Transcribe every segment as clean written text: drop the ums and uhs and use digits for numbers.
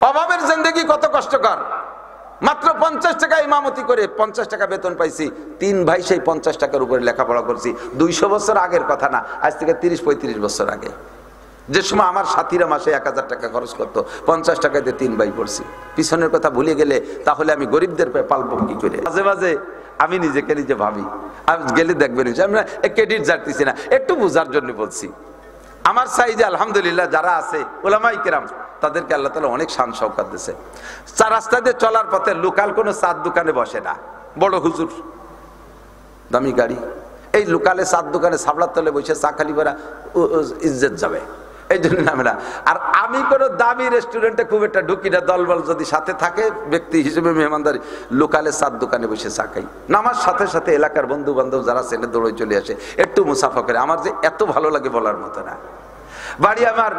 অভাবের জিন্দেগি কত কষ্টকর। মাত্র 50 টাকা ইমামতি করে 50 টাকা বেতন পাইছি। 3 ভাই সেই 50 টাকার উপরে লেখাপড়া করছি। 200 বছর আগের কথা না, আজ থেকে 30-35 বছর আগে। যে সময় আমার সাথীরা মাসে 1000 টাকা খরচ করতো, 50 টাকাতে 3 ভাই পড়ছি। পিছনের কথা ভুলে গেলে তাহলে আমি গরিবদের পালবো কি করে? মাঝে মাঝে আমি নিজেকে নিজে ভাবি, আমি গেলে দেখবেন আমরা ক্রেডিট জানতেছি না, একটু বোঝার জন্য বলছি। আমার সাইজে আলহামদুলিল্লাহ যারা আছে ওলামায়ে কেরাম, তাদেরকে আল্লাহ তাআলা অনেক শান শওকত দিয়েছে। চার রাস্তা দিয়ে চলার পথে লোকাল কোনো চার দোকানে বসে না, বড় হুজুর, দামি গাড়ি। এই লোকালে চার দোকানে সাবলার তলে বসে চা খালি করা ইজ্জত যাবে, এই জন্য নামে না। আর আমি কোনো দামি রেস্টুরেন্টে খুব একটা ঢুকি না, দলবল যদি সাথে থাকে ব্যক্তি হিসেবে মেহমানদারি, লোকালে চার দোকানে বসে চা খাই। নামার সাথে সাথে এলাকার বন্ধু বান্ধব যারা ছেলে দৌড়ে চলে আসে, একটু মুসাফা করে। আমার যে এত ভালো লাগে বলার মতো না। বাড়ি আমার,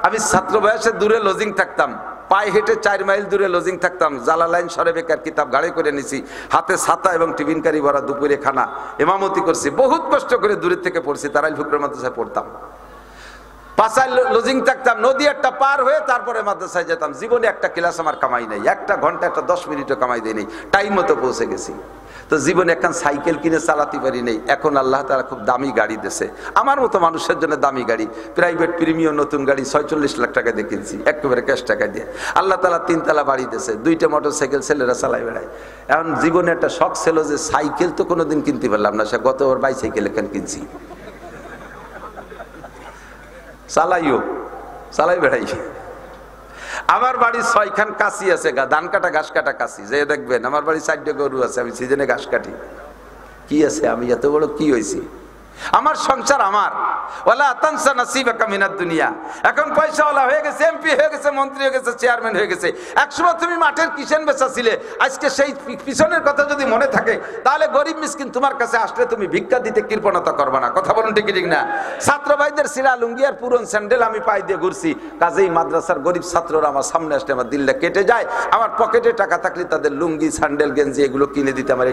আমি ছাত্র বয়সে দূরে লজিং থাকতাম, পায়ে হেঁটে 4 মাইল দূরে লজিং থাকতাম। জালালাইন সরে বেকার কিতাব গাড়ি করে নিছি, হাতে ছাতা এবং টিফিন কারি ভরা দুপুরে খানা, ইমামতি করছি। বহুত কষ্ট করে দূরের থেকে পড়ছি, তারাইল ফুকরা মাদ্রাসায় পড়তাম। 5 লজিং থাকতাম, নদী একটা পার হয়ে তারপরে মাদ্রাসায় যেতাম। জীবনে একটা ক্লাস আমার কামাই নাই, একটা ঘন্টা একটা 10 মিনিটও কামাই দেয়নি, টাইম মতো পৌঁছে গেছি। তো জীবনে একখান সাইকেল কিনে চালাতে পারি নেই। এখন আল্লাহ তাআলা খুব দামি গাড়ি দিয়েছে, আমার মতো মানুষের জন্য দামি গাড়ি, প্রাইভেট প্রিমিয়াম নতুন গাড়ি 46 লাখ টাকা দিয়ে কিনছি, একেবারে ক্যাশ টাকা দিয়ে। আল্লাহ তাআলা 3 তলা বাড়ি দিয়েছে, 2টা মোটর সাইকেল ছেলেরা চালাই বেড়ায়। এখন জীবনে একটা শখ ছিল যে সাইকেল তো কোনোদিন কিনতে পারলাম না, সে গতবার বাইসাইকেল এখান কিনছি, চালাই বেড়াই। আমার বাড়ির 6 খান কাশি আছে, ধান কাটা ঘাস কাটা কাশি, যে দেখবেন আমার বাড়ি 4টা গরু আছে, আমি সিজনে ঘাস কাটি। কি আছে, আমি এত বড় কি হয়েছি? আমার সংসার আমার। ওয়ালা তানসা নাসিবাকা মিনাদ দুনিয়া। এখন পয়সাওয়ালা হয়ে গেছে, এমপি হয়ে গেছে, মন্ত্রী হয়ে গেছে, চেয়ারম্যান হয়ে গেছে। একসময় তুমি মাঠের কিষেন বেচা ছিলে, আজকে সেই পিছনের কথা যদি মনে থাকে, তাহলে গরিব মিসকিন তোমার কাছে আসলে তুমি ভিক্ষা দিতে কৃপণতা করবে না। কথা বলুন ঠিক ঠিক না? ছাত্র ভাইদের সিরা লুঙ্গি আর পুরন স্যান্ডেল আমি পাই দিয়ে ঘুরছি, কাজেই মাদ্রাসার গরিব ছাত্ররা আমার সামনে আসলে আমার দিলটা কেটে যায়। আমার পকেটে টাকা থাকলে তাদের লুঙ্গি স্যান্ডেল গেঞ্জি এগুলো কিনে দিতে আমার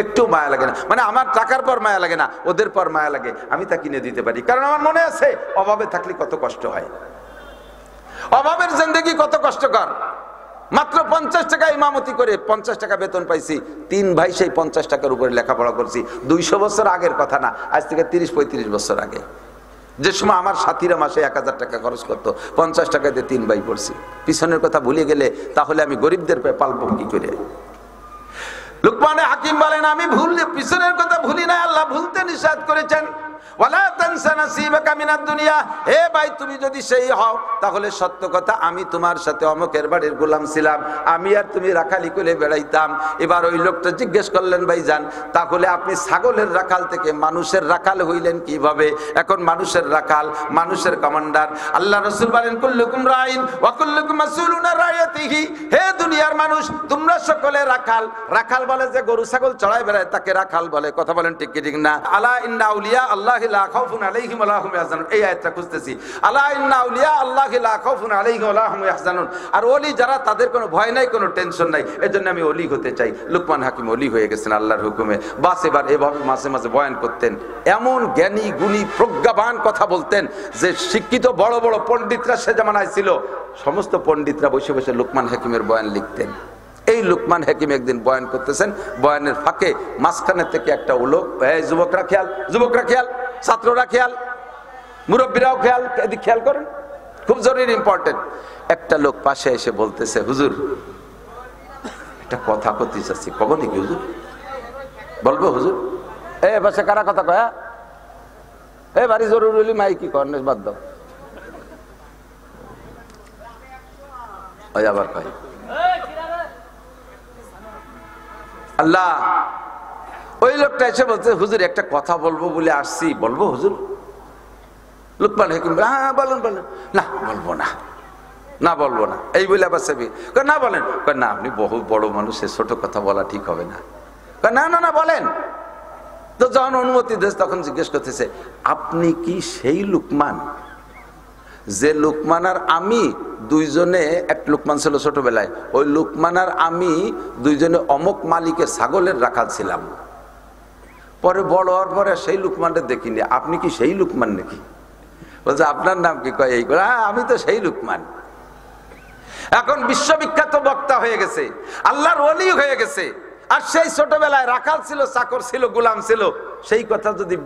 একটু মায়া লাগে না। মানে আমার টাকার পর মায়া লাগে না, ওদের পর মায়া লাগে, আমি তা কিনে দিতে পারি। কারণ আমার মনে আছে অভাবে থাকলে কত কষ্ট হয়, অভাবের জিন্দেগি কত কষ্টকর। মাত্র 50 টাকা ইমামতি করে 50 টাকা বেতন পাইছি। 3 ভাই সেই 50 টাকার উপরে লেখাপড়া করছি। 200 বছর আগের কথা না, আজ থেকে 30-35 বছর আগে। যে সময় আমার সাথীরা মাসে 1000 টাকা খরচ করতো, 50 টাকাতে 3 ভাই পড়ছি। পিছনের কথা ভুলে গেলে তাহলে আমি গরিবদের পালবো কি করে? লুকমান হাকিম বলেন, আমি পিছনের কথা ভুলি না, আল্লাহ ভুলতে নিষেধ করেছেন। ওয়ালা তানসা নাসিবাকা মিনাদ দুনিয়া। হে ভাই, তুমি যদি সেই হও তাহলে সত্য কথা, আমি তোমার সাথে অমুকের বাড়ির গোলাম ছিলাম, আমি আর তুমি রাখালি করে বেড়াইতাম। এবার ওই লোকটা জিজ্ঞেস করলেন, ভাইজান তাহলে আপনি ছাগলের রাখাল থেকে মানুষের রাখাল হইলেন কিভাবে? এখন মানুষের রাখাল, মানুষের কমান্ডার। আল্লাহ রাসূল বলেন, কুল্লুকুম রাইন ওয়া কুল্লুকুম মাসউলুন আন রাইয়াতিহি। হে দুনিয়ার মানুষ, তোমরা সকলে রাখাল। রাখাল বলে যে গরু ছাগল চড়ায় বেড়ায়, তাকে রাখাল বলে। কথা বলেন ঠিক কি ঠিক না? আলা ইন্না আউলিয়া আল্লাহি লা খাউফুন আলাইহিম ওয়া লা হুম ইয়াহজানুন। এই আয়াতটা খুঁজতেছি, আলা ইন্না আউলিয়া আল্লাহি লা খাউফুন আলাইহিম ওয়া লা হুম ইয়াহজানুন। আর ওলি যারা, তাদের কোনো ভয় নাই, কোনো টেনশন নাই। এজন্য আমি ওলি হতে চাই। লুকমান হাকিম ওলি হয়ে গেছেন আল্লাহর হুকুমে। বাস এবার এভাবে মাঝে মাঝে বয়ান করতেন, এমন জ্ঞানী গুণী প্রজ্ঞাবান কথা বলতেন যে শিক্ষিত বড় বড় পণ্ডিতরা সে জামানায় ছিল, সমস্ত পণ্ডিতরা বসে বসে লুকমান হাকিমের বয়ান লিখতেন। এই লুকমান হাকিম একদিন বয়ান করতেছেন, বয়ানের ফাঁকে মাঝখানে থেকে একটা লোক, এই যুবকরা খেয়াল, যুবকরা খেয়াল, ছাত্ররা খেয়াল, মুরব্বীরাও খেয়াল, এদিক খেয়াল করেন, খুব জরুরি ইম্পর্টেন্ট। একটা লোক পাশে এসে বলতেছে, হুজুর একটা কথা করতে চাচ্ছি। কখনই কি হুজুর? বলবো হুজুর? এ পাশে কারা কথা কয়া? এ বাড়ি জরুরি মাই কি করেন, বাদ দাও। ওই আবার কয় আল্লাহ। ওই লোকটা এসে বলছে, হুজুর একটা কথা বলবো বলে আসছি, বলবো হুজুর? লুকমান হাকিম, হ্যাঁ বলেন বলেন। না বলবো না, না বলবো না, এই বলে আবার সেবি না বলেন। না, আপনি বহু বড় মানুষ, ছোট কথা বলা ঠিক হবে না। না না না বলেন। তো যখন অনুমতি দিয়েছে তখন জিজ্ঞেস করতেছে, আপনি কি সেই লুকমান যে লুকমান আর আমি দুইজনে, এক লুকমান ছিল ছোটবেলায়, ওই লুকমান আর আমি দুইজনে অমুক মালিকের ছাগলের রাখাল ছিলাম, পরে বড় হওয়ার পরে সেই লুকমানটা দেখিনি, আপনি কি সেই লুকমান নাকি? বলছে আপনার নাম কি? কয় এই করে, আমি তো সেই লুকমান। এখন বিশ্ববিখ্যাত বক্তা হয়ে গেছে, আল্লাহর ওলি হয়ে গেছে। আর সেই ছোটবেলায় রাখাল ছিল, চাকর ছিল, গোলাম ছিল, সেই কথা যদি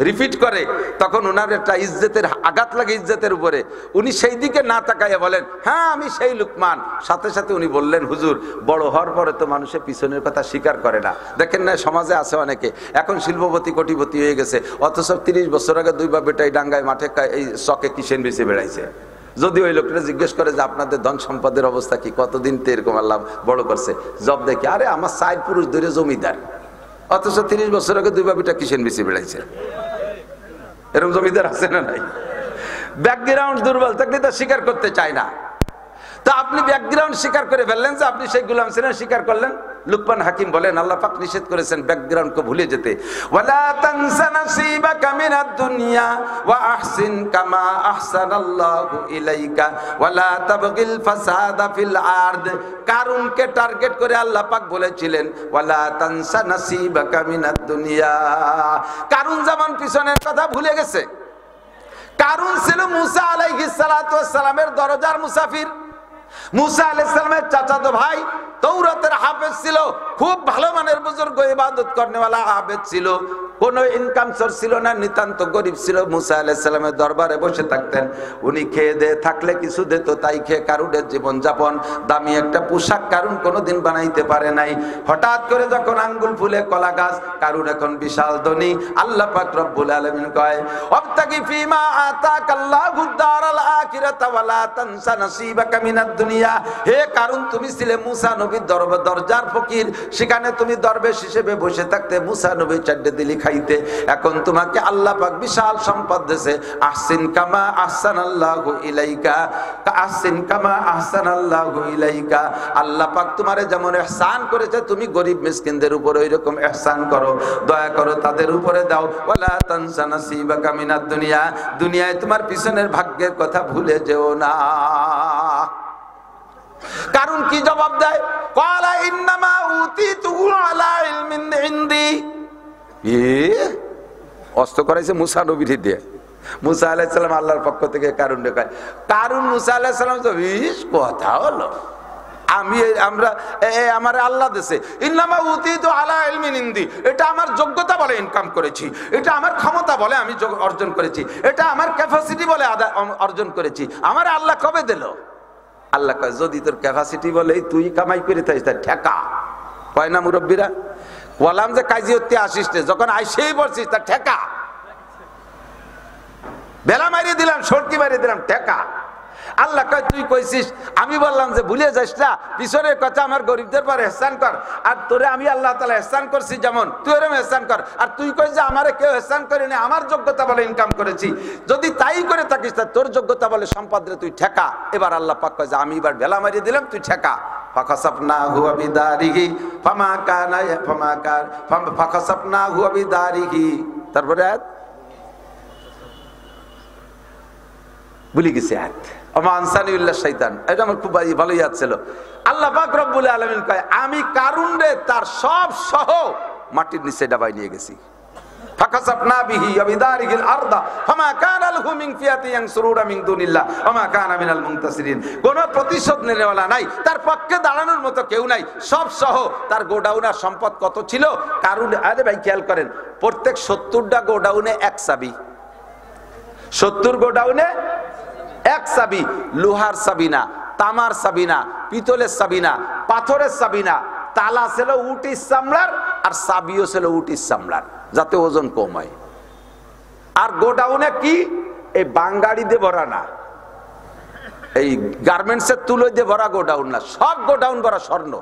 রিপিট করে তখন ওনার একটা ইজ্জতের আঘাত লাগে, ইজ্জতের উপরে। উনি সেই দিকে না তাকাইয়া বলেন, হ্যাঁ আমি সেই লুকমান। সাথে সাথে উনি বললেন, হুজুর বড় হওয়ার পরে তো মানুষের পিছনের কথা স্বীকার করে না। দেখেন না সমাজে আছে অনেকে, এখন শিল্পপতি কোটিপতি হয়ে গেছে, অথচ 30 বছর আগে 2 বাপ বেটাই ডাঙ্গায় মাঠে এই চকে কিসেন বেঁচে বেড়াইছে। যদি ওই লোকটা জিজ্ঞেস করে যে আপনাদের ধন সম্পদের অবস্থা কি, কতদিন তো এরকম আল্লাহ বড় করছে, জব দেখি, আরে আমার 4 পুরুষ ধরে জমিদার, অথচ 30 বছর আগে 2 বাপ বেটা কিসেন বেঁচে বেড়াইছে। এরকম জমিদার আছে না নাই? ব্যাকগ্রাউন্ড দুর্বল থাকলে তা স্বীকার করতে চায় না। তো আপনি ব্যাকগ্রাউন্ড স্বীকার করে ফেললেন যে আপনি সেই গোলাম ছিলেন, স্বীকার করলেন। লুকমান হাকিম বলেন, আল্লাহ পাক নিষেধ করেছেন ব্যাকগ্রাউন্ডকে ভুলে যেতে। ওয়ালা তানসা নাসিবাকা মিনাদ দুনিয়া ওয়া আহসিন কামা আহসানাল্লাহু ইলাইকা ওয়ালা তাবগিল ফাসাদা ফিল আরদ। কারুনকে টার্গেট করে আল্লাহ পাক বলেছিলেন, ওয়ালা তানসা নাসিবাকা মিনাদ দুনিয়া। কারুন যেমন পিছনের কথা ভুলে গেছে। কারুন ছিল মুসা আলাইহিস সালাতু ওয়াস সালামের দরজার মুসাফির। মুসা আলাইহিস সালামের চাচাতো ভাই তৌরাতের হাফেজ ছিল, খুব ভালো মানের বুজুর্গ, ইবাদত করনেওয়ালা হাফেজ ছিল, কোনো ইনকাম সোর্স ছিল না, নিতান্ত গরিব ছিল। মুসা আলাইহিস সালামের দরবারে বসে থাকতেন। উনি খেয়ে দিয়ে থাকলে কিছু দিত, তাই খেয়ে কারুনের জীবন যাপন। দামি একটা পোশাক কারুন কোনোদিন বানাইতে পারে নাই। হঠাৎ করে যখন আঙ্গুল ফুলে কলা গাছ, কারুন এখন বিশাল ধনী। আল্লাহ পাক রব্বুল আলামিন কয়, ওয়াবতাগি ফিমা আতাকাল্লাহু দারাল আখিরাতা ওয়ালা তানসা নাসিবাকা মিনাদ দুনিয়া। হে কারুন, তুমি ছিলে মুসা নবীর দরজার ফকির, সেখানে তুমি দরবেশ হিসেবে বসে থাকতে, মুসা নবী চারটে দিলি খাইতে। এখন তোমাকে আল্লাহ পাক বিশাল সম্পদ দিয়েছে। আহসিন কামা আহসানাল্লাহু ইলাইকা, আহসিন কামা আহসানাল্লাহু ইলাইকা। আল্লাহ পাক তোমারে যেমন ইহসান করেছে, তুমি গরিব মিসকিনদের উপর ওইরকম ইহসান করো, দয়া করো, তাদের উপরে দাও। ওয়ালা তানসা নাসিবাকা মিনাদ দুনিয়া, দুনিয়ায় তোমার পিছনের ভাগ্যের কথা ভুলে যেও না। কারণ কি জবাব দেয়? ক্বালা ইন্নামা উতিতুহু আলা ইলমিন ইনদি। অস্ত্র করাইছে মুসা নবীর দিয়ে। মুসা আলাইহিস সালাম আল্লাহর পক্ষ থেকে কারণ দেখায়। কারণ মুসা আলাইহিস সালাম তো কথা হলো, আমার আল্লাহ দেশে ইন্নামা উতিতু আলা ইলমিন ইনদি, এটা আমার যোগ্যতা বলে ইনকাম করেছি, এটা আমার ক্ষমতা বলে আমি অর্জন করেছি, এটা আমার ক্যাপাসিটি বলে অর্জন করেছি। আমার আল্লাহ কবে দিল? আল্লাহ কয়, যদি তোর ক্যাপাসিটি বলে তুই কামাই করে থাকিস তার ঠেকা। কয় না মুরব্বীরা, বললাম যে কাজী হতে আসিস রে, যখন আইসেই বলছিস তার ঠেকা। বেলা মারিয়ে দিলাম, সরকি মারিয়ে দিলাম, ঠেকা। আল্লাহ কয়, তুই কইছিস, আমি বললাম যে ভুলে যাস না, পিছনের কথা আমার গরিবদের পর ইহসান কর। আর তোরে আমি আল্লাহ তাআলা ইহসান করছি, যেমন তুই এরকম ইহসান কর। আর তুই কইস যে আমারে কেউ ইহসান করেনি, আমার যোগ্যতা বলে ইনকাম করেছি। যদি তাই করে থাকিস তা তোর যোগ্যতা বলে সম্পদ রে তুই ঠেকা। এবার আল্লাহ পাক কয় যে আমি এবার বেলা মারিয়ে দিলাম, তুই ঠেকা। ফাখাসাফনাহু বিদারিহি ফামা কানা ফামা কার ফাখাসাফনাহু বিদারিহি। তারপরে ভুলে গেছি আয়াত, ওমা আনসানিউল্লাহ শাইতান। এটা আমার খুব ভালো ইয়াদ ছিল। আল্লাহ পাক রব্বুল আলামিন কয়, আমি কারুন রে তার সব সহ মাটির নিচে ডাবাই নিয়ে গেছি। ফাকাসাফনা বিহি ওয়া বিদারিহিল আরদা ফামা কানা লাহু মিন ফিয়াতিন ইয়ানসুরুনা মিন দুনিল্লাহ ওয়া মা কানা মিনাল মুনতাসিরিন। কোনো প্রতিশোধ নেওয়ালা নাই, তার পক্ষে দাঁড়ানোর মতো কেউ নাই। সব সহ তার গোডাউনের সম্পদ কত ছিল কারুন। আরে ভাই খেয়াল করেন, প্রত্যেক 70টা গোডাউনে এক চাবি, 70 গোডাউনে এক চাবি। লোহার চাবি না, তামার চাবি না, পিতলের চাবি না, পাথরের চাবি না। তালা ছিল উটির চামড়ার, আর চাবিও ছিল উটির চামড়ার, যাতে ওজন কম হয়। আর গোডাউনে কি, এই বাঙ্গাড়ি দিয়ে ভরা না, এই গার্মেন্টসের তুলো দিয়ে ভরা গোডাউন না, সব গোডাউন ভরা স্বর্ণ।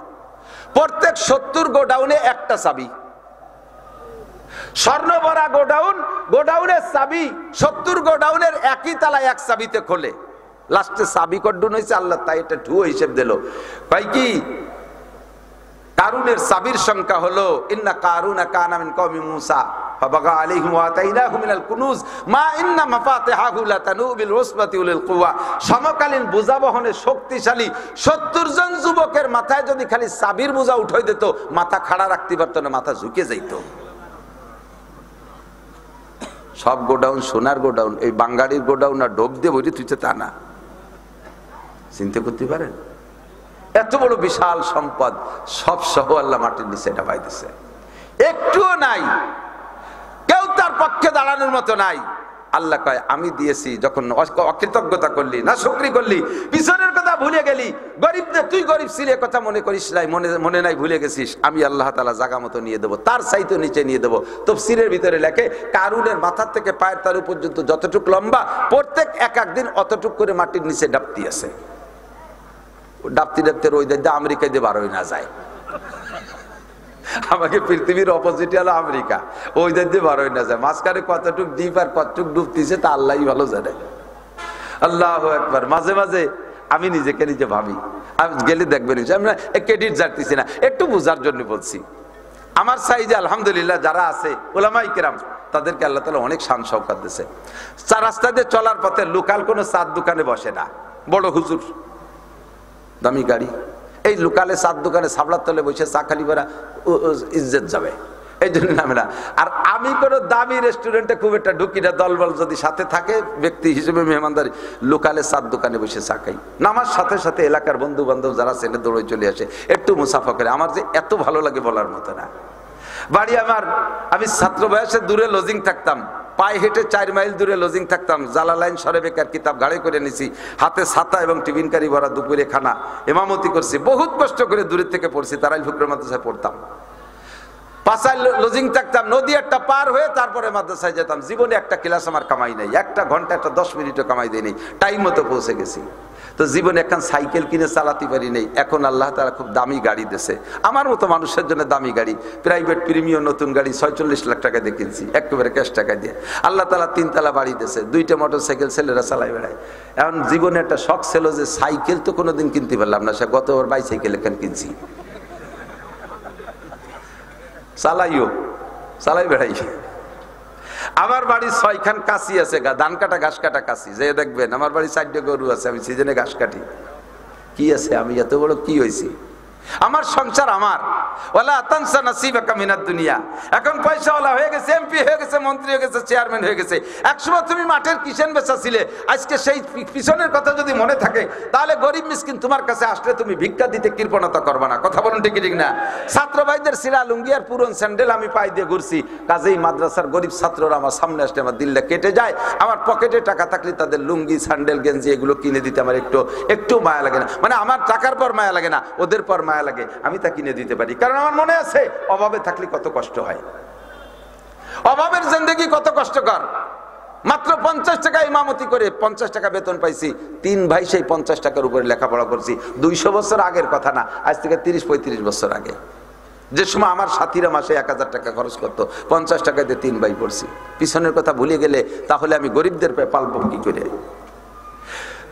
প্রত্যেক 70 গোডাউনে একটা চাবি, স্বর্ণ ভরা গোডাউন। গোডাউনের চাবি 70 গোডাউনের একই তালা এক চাবিতে খোলে। লাস্টে চাবি কড্ডুন হয়েছে, আল্লাহ তাই এটা ঠুয়ো হিসেব দিল। ভাই কি কারুনের চাবির সংখ্যা হলো, ইন্না কারুনা কানা মিন কওমি মূসা ফাবাগা আলাইহিম ওয়া আতাইনাহু মিনাল কুনুজ মা ইন্না মাফাতিহাহু লাতানু বিল উসবাতি উলিল কুওয়া। সমকালীন বোঝা বহনে শক্তিশালী 70 জন যুবকের মাথায় যদি খালি চাবির বোঝা উঠাই দিত, মাথা খাড়া রাখতে পারত না, মাথা ঝুঁকে যাইত। সব গোডাউন সোনার গোডাউন, এই বাঙ্গাড়ির গোডাউন আর ডোব দিয়ে বসে তুইছে তা না। চিন্তা করতে পারেন? এত বড় বিশাল সম্পদ সব সহ আল্লাহ মাটির নিচে ডাবাই দিছে, একটুও নাই, কেউ তার পক্ষে দাঁড়ানোর মতো নাই। আল্লাহ কয় আমি দিয়েছি, যখন অকৃতজ্ঞতা করলি, না শুকরি করলি, পিছনের কথা ভুলে গেলি, গরিবদের তুই গরিব ছিলি কথা মনে করিস নাই, মনে নাই, ভুলে গেছিস, আমি আল্লাহ তাআলা জায়গা মতো নিয়ে দেবো, তার চাইতে নিচে নিয়ে দেবো। তাফসীরের ভিতরে লেখে কারুনের মাথার থেকে পায়ের তালু পর্যন্ত যতটুক লম্বা, প্রত্যেক এক একদিন অতটুক করে মাটির নিচে ডাবতি আছে। ডাবতি ডাবতে ওই দিকে আমেরিকায় দিয়ে বারোই না যায়, আমাকে পৃথিবীর অপোজিট হলো আমেরিকা, ওই দিকে বারোই না যায়, মাঝখানে কতটুক ডিপ আর কতটুক ডুবতিছে তা আল্লাহই ভালো জানে। আল্লাহু আকবার। মাঝে মাঝে আমি নিজেকে নিজে ভাবি, আমি গেলে দেখবেন আমরা ক্রেডিট জানতেছি না, একটু বোঝার জন্য বলছি। আমার সাইজে আলহামদুলিল্লাহ যারা আছে উলামায়ে কেরাম, তাদেরকে আল্লাহ তাআলা অনেক শান শওকত দিয়েছে। চার রাস্তা দিয়ে চলার পথে লোকাল কোনো চার দোকানে বসে না, বড় হুজুর, দামি গাড়ি, এই লোকালে চার দোকানে সাবলার তলে বসে চা খালি করা ইজ্জত যাবে, এই জন্য নামে না। আর আমি কোনো দামি রেস্টুরেন্টে খুব একটা ঢুকি না, দলবল যদি সাথে থাকে ব্যক্তি হিসেবে মেহমানদারি, লোকালে চার দোকানে বসে চা খাই। নামার সাথে সাথে এলাকার বন্ধু বান্ধব যারা ছেলে দৌড়ে চলে আসে, একটু মুসাফা করে, আমার যে এত ভালো লাগে বলার মতো না। বাড়ি আমার, আমি ছাত্র বয়সে দূরে লজিং থাকতাম, পায়ে হেঁটে 4 মাইল দূরে লজিং থাকতাম। জালালাইন শরবেকার কিতাব গাড়ি করে নিছি, হাতে ছাতা এবং টিফিন কারি ভরা, দুপুরে খানা, ইমামতি করছি, বহুত কষ্ট করে দূরের থেকে পড়ছি, তারাই ফুকরের মাদ্রাসায় পড়তাম। 5 লজিং থাকতাম, নদী একটা পার হয়ে তারপরে মাদ্রাসায় যেতাম। জীবনে একটা ক্লাস আমার কামাই নাই, একটা ঘন্টা একটা 10 মিনিটও কামাই দেয়নি, টাইম মতো পৌঁছে গেছি। তো জীবনে এখন সাইকেল কিনে চালাতে পারি নেই, এখন আল্লাহ তাআলা খুব দামি গাড়ি দিয়েছে। আমার মতো মানুষের জন্য দামি গাড়ি, প্রাইভেট প্রিমিয়াম নতুন গাড়ি 46 লাখ টাকা দিয়ে কিনছি, একেবারে ক্যাশ টাকা দিয়ে। আল্লাহ তাআলা 3 তলা বাড়ি দিয়েছে, 2টা মোটর সাইকেল ছেলেরা চালাই বেড়ায়। এখন জীবনে একটা শখ ছিল যে সাইকেল তো কোনোদিন কিনতে পারলাম না, সে গতবার বাইসাইকেল এখন কিনছি, চালাই বেড়াই। আমার বাড়ির 6খান কাশি আছে, ধান কাটা ঘাস কাটা কাশি, যে দেখবেন আমার বাড়ি 4টা গরু আছে, আমি সিজনে ঘাস কাটি। কি আছে, আমি এত বড় কি হয়েছি, আমার সংসার আমার। ওয়ালা তানসা নাসিবাকা মিনাদ দুনিয়া। এখন পয়সাওয়ালা হয়ে গেছে, এমপি হয়ে গেছে, মন্ত্রী হয়ে গেছে, চেয়ারম্যান হয়ে গেছে। একসময় তুমি মাঠের কিষেন বেচা ছিলে, আজকে সেই পিছনের কথা যদি মনে থাকে, তাহলে গরিব মিসকিন তোমার কাছে আসলে তুমি ভিক্ষা দিতে কৃপণতা করবা না। কথা বলুন ঠিক ঠিক না? ছাত্র ভাইদের সিরা লুঙ্গি আর পুরন স্যান্ডেল আমি পাই দিয়ে ঘুরছি, কাজেই মাদ্রাসার গরিব ছাত্ররা আমার সামনে আসলে আমার দিলটা কেটে যায়। আমার পকেটে টাকা থাকলে তাদের লুঙ্গি স্যান্ডেল গেঞ্জি এগুলো কিনে দিতে আমার একটু মায়া লাগে না। মানে আমার টাকার পর মায়া লাগে না, ওদের পর মায়া লাগে, আমি তা কিনে দিতে পারি। কারণ আমার মনে আছে অভাবে থাকলে কত কষ্ট হয়, অভাবের জিন্দেগি কত কষ্টকর। মাত্র 50 টাকা ইমামতি করে 50 টাকা বেতন পাইছি, 3 ভাই সেই 50 টাকার উপরে লেখাপড়া করছি। 200 বছর আগের কথা না, আজ থেকে 30-35 বছর আগে। যে সময় আমার সাথীরা মাসে 1000 টাকা খরচ করতো, 50 টাকা দিয়ে 3 ভাই পড়ছি। পিছনের কথা ভুলে গেলে তাহলে আমি গরিবদের পালবো কি করে?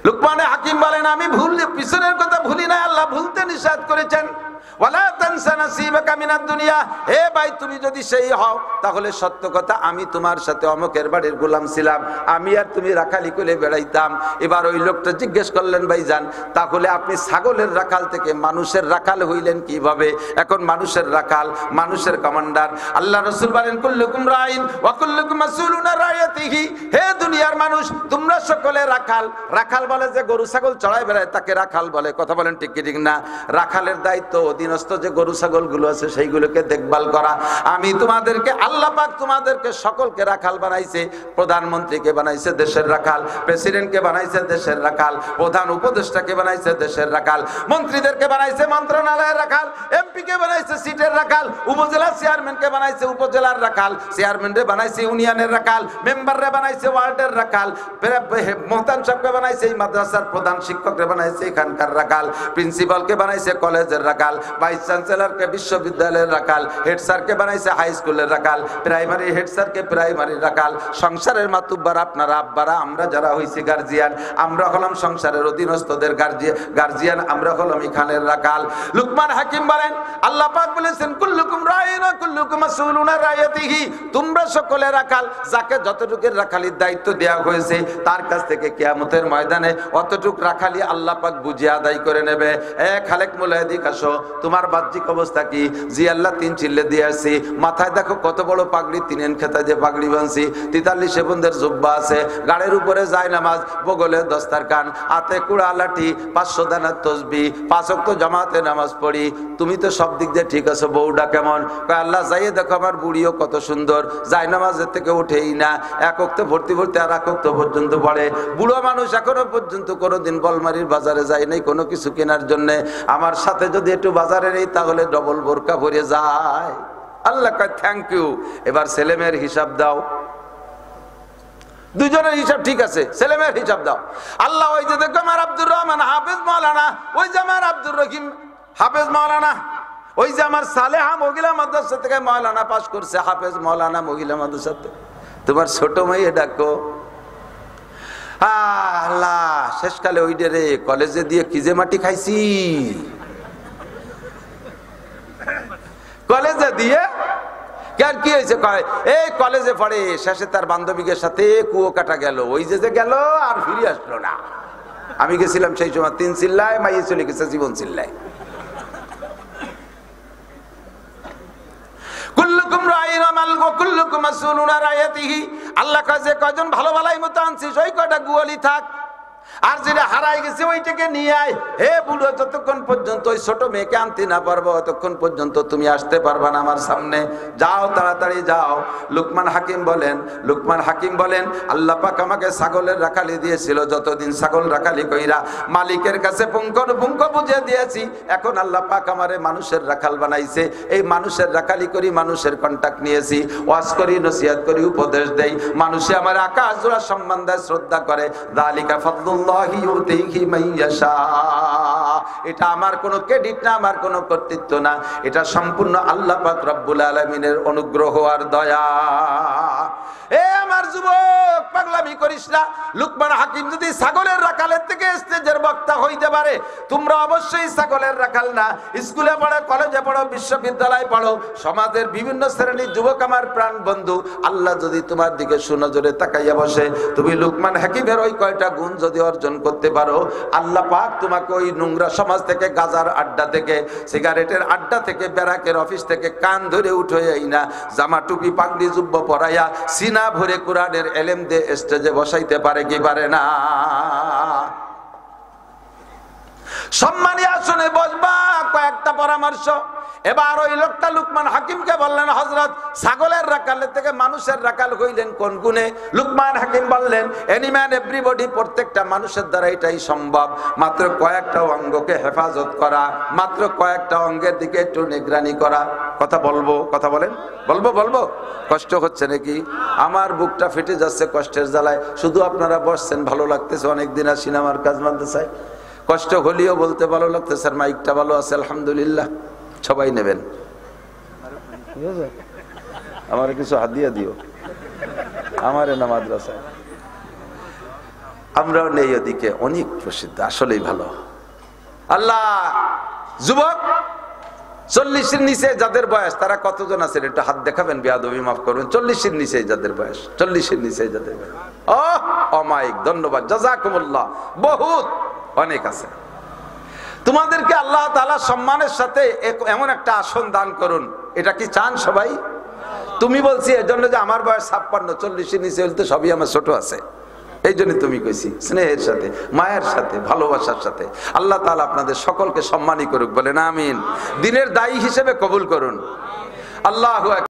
লুকমান হাকিম বলেন, আমি পিছনের কথা ভুলি না, আল্লাহ ভুলতে নিষেধ করেছেন। ওয়ালা তানসা নাসিবাকা মিনাদ দুনিয়া। হে ভাই, তুমি যদি সেই হও তাহলে সত্য কথা, আমি তোমার সাথে অমুকের বাড়ির গোলাম ছিলাম, আমি আর তুমি রাখালি করে বেড়াইতাম। এবার ওই লোকটা জিজ্ঞেস করলেন, ভাইজান তাহলে আপনি ছাগলের রাখাল থেকে মানুষের রাখাল হইলেন কিভাবে? এখন মানুষের রাখাল, মানুষের কমান্ডার। আল্লাহ রাসূল বলেন, কুল্লুকুম রাইন ওয়া কুল্লুকুম মাসউলুন আন রাইয়াতিহি। হে দুনিয়ার মানুষ, তোমরা সকলে রাখাল। রাখাল বলে যে গরু ছাগল চড়ায় বেড়ায়, তাকে রাখাল বলে। কথা বলেন ঠিক কি ঠিক না? রাখালের দায়িত্ব অধীনস্থ যে গরু ছাগল গুলো আছে সেইগুলোকে দেখভাল করা। আমি তোমাদেরকে, আল্লাহ পাক তোমাদেরকে সকলকে রাখাল বানাইছে। প্রধানমন্ত্রীকে বানাইছে দেশের রাখাল, প্রেসিডেন্টকে বানাইছে দেশের রাখাল, প্রধান উপদেষ্টাকে বানাইছে দেশের রাখাল, মন্ত্রীদেরকে বানাইছে মন্ত্রণালয়ের রাখাল, এমপি কে বানাইছে সিটের রাখাল, উপজেলা চেয়ারম্যানকে বানাইছে উপজেলার রাখাল, চেয়ারম্যানরে বানাইছে ইউনিয়নের রাখাল, মেম্বাররে বানাইছে ওয়ার্ডের রাখাল, মোহতান সাহেবকে বানাইছে এই মাদ্রাসার প্রধান, শিক্ষকরে বানাইছে এখানকার রাখাল, প্রিন্সিপালকে বানাইছে কলেজের রাখাল, ভাইস চ্যান্সেলরকে বিশ্ববিদ্যালয়ের রাখাল, হেড স্যারকে বানাইছে হাই স্কুলের রাখাল, প্রাইমারি হেড স্যারকে প্রাইমারি রাখাল। সংসারের মাতুব্বার আপনারা আব্বারা, আমরা যারা হইছি গার্জিয়ান, আমরা হলাম সংসারের অধীনস্থদের গার্জিয়ান, আমরা হলাম এখানের রাখাল। লুকমান হাকিম বলেন, আল্লাহ পাক বলেছেন, কুল্লুকুম রাইন ওয়া কুল্লুকুম মাসউলুন আন রাইয়াতিহি। তোমরা সকলে রাখাল, যাকে যতটুকুর রাখালির দায়িত্ব দেওয়া হয়েছে তার কাছ থেকে কিয়ামতের ময়দানে অতটুক রাখালি আল্লাহ পাক বুঝে আদায় করে নেবে। খালেক মুলাহিদি কাশো, তোমার বাহ্যিক অবস্থা কি? জি আল্লাহ, 3 চিল্লে দিয়ে আসছি। মাথায় দেখো কত বড় পাগড়ি, 3 খেতা যে পাগড়ি বানছি, 43 বন্ধের জুব্বা আছে, গাড়ির উপরে যায় নামাজ, বগলে দস্তারখান, হাতে কুড়া লাঠি, 500 দানার তসবিহ, 5 ওয়াক্ত জামাতে নামাজ পড়ি। তুমি তো সব দিক দিয়ে ঠিক আছো, বউটা কেমন? কয় আল্লাহ, যাইয়ে দেখো আমার বুড়িও কত সুন্দর, যায় নামাজের থেকে উঠেই না, 1 ওয়াক্ত ভর্তি ভর্তি আর 1 ওয়াক্ত পর্যন্ত পড়ে। বুড়ো মানুষ এখনো পর্যন্ত কোনোদিন বলমারির বাজারে যায় নাই কোনো কিছু কেনার জন্য। আমার সাথে যদি একটু বাজারে নেই তাহলে ডবল বোরকা পরে যায়। আল্লাহ কয় থ্যাংক ইউ। এবার ছেলেমেয়ের হিসাব দাও। দুজনের হিসাব ঠিক আছে, ছেলেমেয়ের হিসাব দাও। আল্লাহ, ওই যে দেখো আমার আব্দুর রহমান হাফেজ মাওলানা, ওই যে আমার আব্দুর রহিম হাফেজ মাওলানা, ওই যে আমার সালেহা মহিলা মাদ্রাসা থেকে মাওলানা পাশ করছে, হাফেজ মাওলানা মহিলা মাদ্রাসাতে। তোমার ছোট মেয়ে ডাকো। আল্লাহ, শেষকালে ওই রে কলেজে দিয়ে কি যে মাটি খাইছি, কলেজে দিয়ে কেন কি হয়েছে? এই কলেজে পড়ে, শেষে তার বান্ধবীদের সাথে কুয়ো কাটা গেল, ওই যে গেল আর ফিরে আসলো না। আমি গেছিলাম সেই সময় 3 চিল্লায়, মাইয়ে চলে গেছে জীবন চিল্লায়। আল্লাহ কাছে কয়জন ভালো ভালাই মতো আনছিস, ওই কয়টা গুয়ালি থাক, আর যেটা হারাই গেছে ওইটাকে নিয়ে আয়। হে বুড়ো, যতক্ষণ পর্যন্ত ওই ছোট মেয়েকে আনতে না পারবো ততক্ষণ পর্যন্ত তুমি আসতে পারবা না আমার সামনে। যাও, তাড়াতাড়ি যাও। লুকমান হাকিম বলেন আল্লাহ পাক আমাকে ছাগলের রাখালি দিয়েছিল, যতদিন ছাগল রাখালি কইরা মালিকের কাছে পুঙ্খ বুঝিয়ে দিয়েছি, এখন আল্লাহ পাক আমারে মানুষের রাখাল বানাইছে। এই মানুষের রাখালি করি, মানুষের কন্টাক্ট নিয়েছি, ওয়াজ করি, নসিহত করি, উপদেশ দেই। মানুষে আমার আকাশ জোড়া সম্মান দেয়, শ্রদ্ধা করে। যালিকা ফাদলুল্লাহি ইউতিহি মাইয়াশা। এটা আমার কোনো ক্রেডিট না, আমার কোনো কর্তৃত্ব না, এটা সম্পূর্ণ আল্লাহ পাক রব্বুল আলামিনের অনুগ্রহ আর দয়া। এ আমার যুবক, পাগলামি করিস না। লুকমান হাকিম যদি ছাগলের রাখালের থেকে স্টেজের বক্তা হইতে পারে, তোমরা অবশ্যই ছাগলের রাখাল না। স্কুলে পড়ো, কলেজে পড়ো, বিশ্ববিদ্যালয়ে পড়ো, সমাজের বিভিন্ন শ্রেণীর যুবক আমার প্রাণ বন্ধু, আল্লাহ যদি তোমার দিকে সুনজরে তাকাইয়া বসে, তুমি লুকমান হাকিমের ওই কয়টা গুণ যদি অর্জন করতে পারো, আল্লাহ পাক তোমাকে ওই নোংরা সমাজ থেকে, গাজার আড্ডা থেকে, সিগারেটের আড্ডা থেকে, ব্যারাকের অফিস থেকে কান ধরে উঠে না, জামা টুপি পাগড়ি জুব্বা পরাইয়া সিনা ভরে কোরআনের এলেম দিয়ে স্টেজে বসাইতে পারে কি পারে না? সম্মানী আসনে বসবা। কয়েকটা পরামর্শ। এবার ওই লোকটা লুকমান হাকিমকে বললেন, হযরত, ছাগলের রাখালের থেকে মানুষের রাখাল হইলেন কোন গুণে? লুকমান হাকিম বললেন, এনি ম্যান এভরিবডি, প্রত্যেকটা মানুষের দ্বারা এটাই সম্ভব। মাত্র কয়েকটা অঙ্গকে হেফাজত করা, মাত্র কয়েকটা অঙ্গের দিকে একটু নিগরানি করা। কথা বলবো, কথা বলেন, বলবো। কষ্ট হচ্ছে নাকি? আমার বুকটা ফেটে যাচ্ছে কষ্টের জ্বালায়। শুধু আপনারা বসছেন, ভালো লাগতেছে, অনেকদিন আর সিনেমার কাজ মানতে চাই। কষ্ট হলেও বলতে ভালো লাগতেছে, স্যার মাইকটা ভালো আছে, আলহামদুলিল্লাহ। সবাই নেবেন, আমার কিছু হাদিয়া দিও, আমার না মাদ্রাসায় আমরাও নেই, ওদিকে অনেক প্রসিদ্ধ, আসলেই ভালো। আল্লাহ, যুবক 40-এর নিচে যাদের বয়স, তারা কতজন আছেন একটু হাত দেখাবেন, বেয়াদবি মাফ করবেন। 40-এর নিচে যাদের বয়স, 40-এর নিচে যাদের বয়স, অমায়িক, ধন্যবাদ, জাযাকুমুল্লাহ, বহুত অনেক আছে। তোমাদেরকে আল্লাহ তাআলা সম্মানের সাথে এমন একটা আসন দান করুন, এটা কি চান সবাই? তুমি বলছি এজন্য যে আমার বয়স 56, 40-এর নিচে হলে তো সবই আমার ছোট আছে, এই জন্য তুমি কইছি। স্নেহের সাথে, মায়ের সাথে, ভালোবাসার সাথে আল্লাহ তাআলা আপনাদের সকলকে সম্মানী করুক, বলেন আমিন। দিনের দায়ী হিসেবে কবুল করুন। আল্লাহু আকবার।